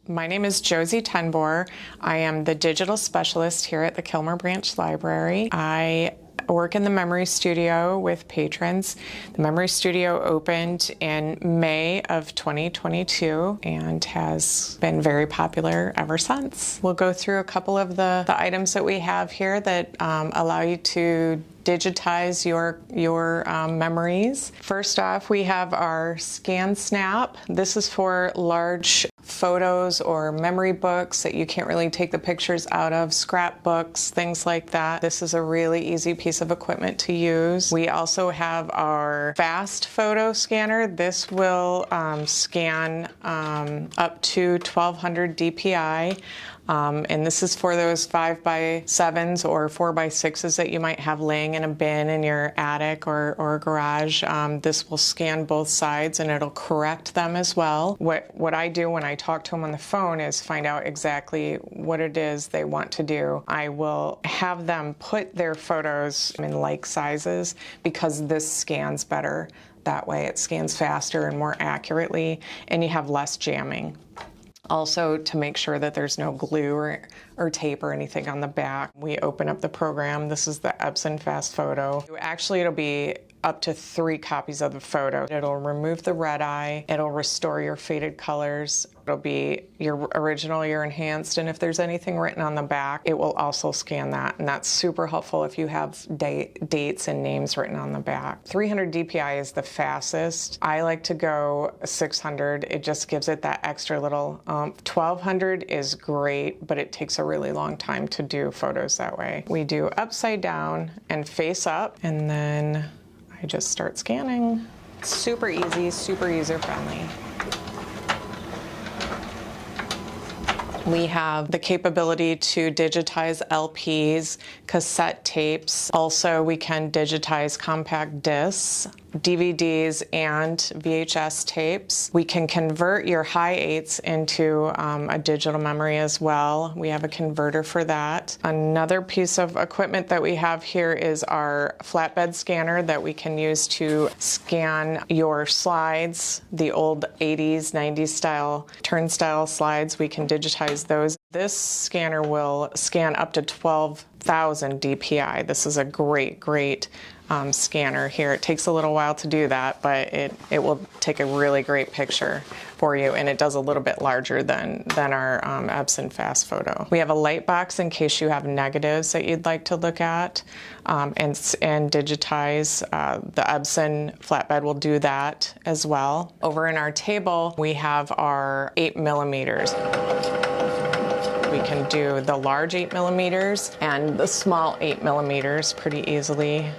My name is Josie Tenbor. I am the digital specialist here at the Kilmer Branch Library. I work in the Memory Studio with patrons. The Memory Studio opened in May of 2022 and has been very popular ever since. We'll go through a couple of the items that we have here that allow you to digitize your memories. First off, we have our ScanSnap. This is for large photos or memory books that you can't really take the pictures out of, scrapbooks, things like that. This is a really easy piece of equipment to use. We also have our Fast Photo Scanner. This will scan up to 1200 DPI. And this is for those 5x7s or 4x6s that you might have laying in a bin in your attic or garage. This will scan both sides and it'll correct them as well. What I do when I talk to them on the phone is find out exactly what it is they want to do. I will have them put their photos in like sizes because this scans better that way. It scans faster and more accurately, and you have less jamming. Also, to make sure that there's no glue or tape or anything on the back, we open up the program. This is the Epson Fast Photo. Actually, it'll be up to 3 copies of the photo. It'll remove the red eye. It'll restore your faded colors. It'll be your original, your enhanced, and if there's anything written on the back, it will also scan that, and that's super helpful if you have dates and names written on the back. 300 DPI is the fastest. I like to go 600. It just gives it that extra little 1200 is great, but it takes a really long time to do photos that way. We do upside down and face up, and then I just start scanning. Super easy, super user-friendly. We have the capability to digitize LPs, cassette tapes. Also, we can digitize compact discs, DVDs, and VHS tapes. We can convert your high 8s into a digital memory as well. We have a converter for that. Another piece of equipment that we have here is our flatbed scanner that we can use to scan your slides, the old 80s, 90s style turnstile slides. We can digitize those. This scanner will scan up to 12,000 DPI. This is a great scanner here. It takes a little while to do that, but it will take a really great picture for you, and it does a little bit larger than our Epson Fast Photo. We have a light box in case you have negatives that you'd like to look at and digitize. The Epson flatbed will do that as well. Over in our table, we have our 8mm. We can do the large 8mm and the small 8mm pretty easily.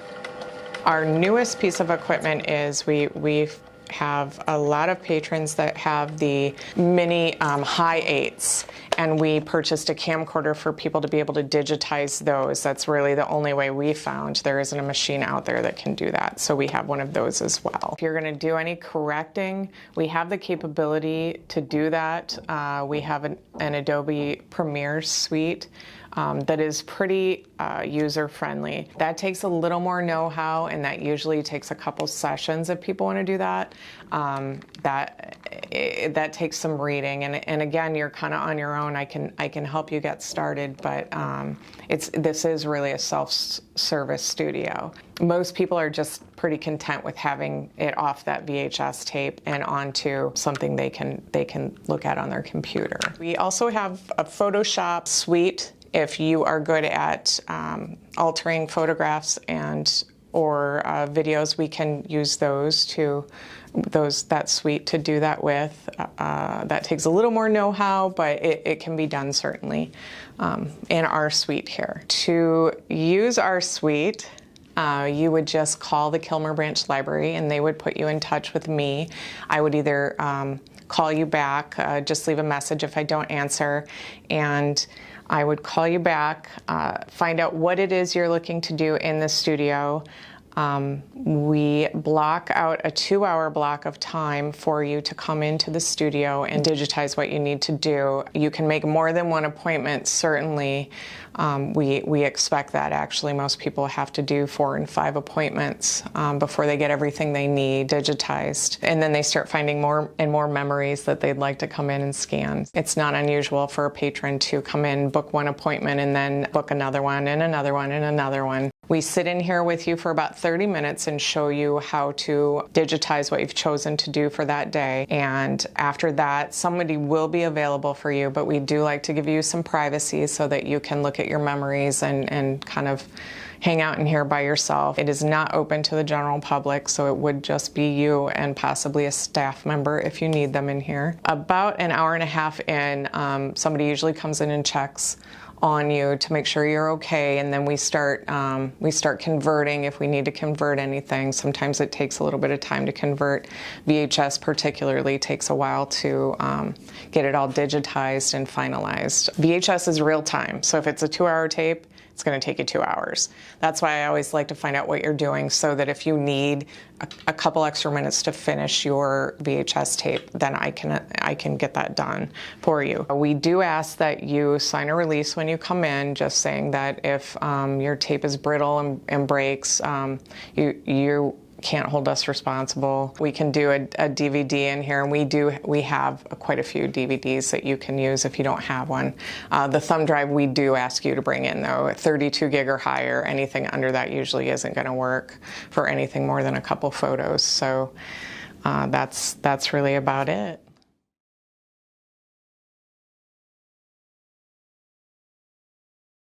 Our newest piece of equipment is we have a lot of patrons that have the mini high 8s, and we purchased a camcorder for people to be able to digitize those. That's really the only way we found. There isn't a machine out there that can do that, so we have one of those as well. If you're going to do any correcting, we have the capability to do that. We have an Adobe Premiere suite that is pretty user-friendly. That takes a little more know-how, and that usually takes a couple sessions if people want to do that. That takes some reading, and again, you're kind of on your own. I can help you get started, but this is really a self-service studio. Most people are just pretty content with having it off that VHS tape and onto something they can look at on their computer. We also have a Photoshop suite. If you are good at altering photographs or videos, we can use that suite to do that with. That takes a little more know-how, but it can be done certainly in our suite here. To use our suite, you would just call the Kilmer Branch Library and they would put you in touch with me. I would either call you back, just leave a message if I don't answer, and I would call you back, find out what it is you're looking to do in the studio, We block out a 2-hour block of time for you to come into the studio and digitize what you need to do. You can make more than one appointment, certainly. We expect that actually. Most people have to do 4 and 5 appointments before they get everything they need digitized. And then they start finding more and more memories that they'd like to come in and scan. It's not unusual for a patron to come in, book one appointment, and then book another one and another one and another one. We sit in here with you for about 30 minutes and show you how to digitize what you've chosen to do for that day. And after that, somebody will be available for you, but we do like to give you some privacy so that you can look at your memories and kind of hang out in here by yourself. It is not open to the general public, so it would just be you and possibly a staff member if you need them in here. About an hour and a half in, somebody usually comes in and checks on you to make sure you're okay, and then we start converting if we need to convert anything. Sometimes it takes a little bit of time to convert. VHS particularly takes a while to get it all digitized and finalized. VHS is real time, so if it's a 2-hour tape, it's going to take you 2 hours. That's why I always like to find out what you're doing, so that if you need a couple extra minutes to finish your VHS tape, then I can get that done for you. We do ask that you sign a release when you come in, just saying that if your tape is brittle and breaks, you can't hold us responsible. We can do a DVD in here, and we have quite a few DVDs that you can use if you don't have one. The thumb drive we do ask you to bring in, though. 32 gig or higher, anything under that usually isn't going to work for anything more than a couple photos. So that's really about it.